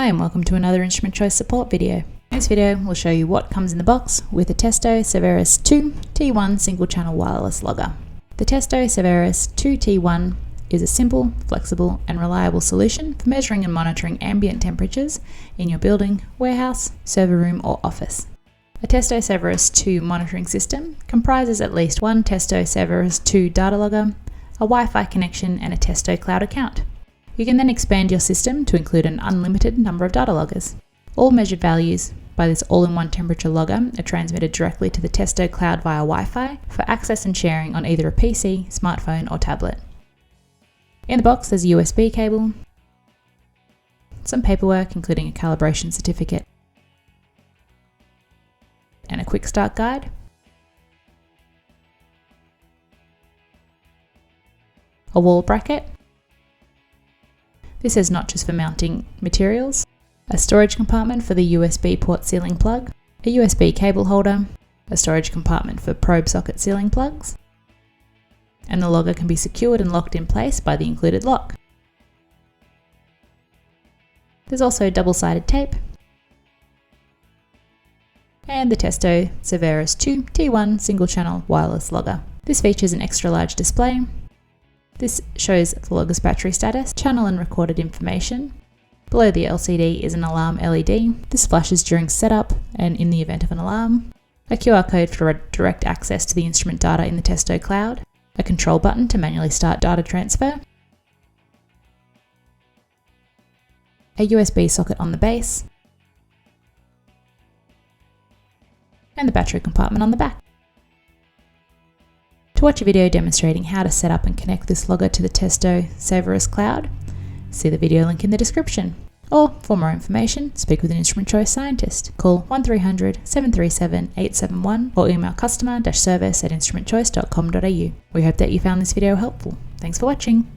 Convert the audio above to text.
Hi and welcome to another Instrument Choice support video. In this video we'll show you what comes in the box with the Testo Saveris 2 T1 single channel wireless logger. The Testo Saveris 2 T1 is a simple, flexible and reliable solution for measuring and monitoring ambient temperatures in your building, warehouse, server room or office. A Testo Saveris 2 monitoring system comprises at least one Testo Saveris 2 data logger, a Wi-Fi connection and a Testo cloud account. You can then expand your system to include an unlimited number of data loggers. All measured values by this all-in-one temperature logger are transmitted directly to the Testo cloud via Wi-Fi for access and sharing on either a PC, smartphone or tablet. In the box there's a USB cable, some paperwork including a calibration certificate, and a quick start guide, a wall bracket. This is notches for mounting materials, a storage compartment for the USB port sealing plug, a USB cable holder, a storage compartment for probe socket sealing plugs, and the logger can be secured and locked in place by the included lock. There's also double-sided tape and the Testo Saveris 2 T1 single channel wireless logger. This features an extra large display. This shows the logger's battery status, channel and recorded information. Below the LCD is an alarm LED. This flashes during setup and in the event of an alarm. A QR code for direct access to the instrument data in the Testo cloud. A control button to manually start data transfer. A USB socket on the base. And the battery compartment on the back. To watch a video demonstrating how to set up and connect this logger to the Testo Saveris cloud, see the video link in the description. Or, for more information, speak with an Instrument Choice scientist. Call 1300 737 871 or email customer-service@instrumentchoice.com.au. We hope that you found this video helpful. Thanks for watching.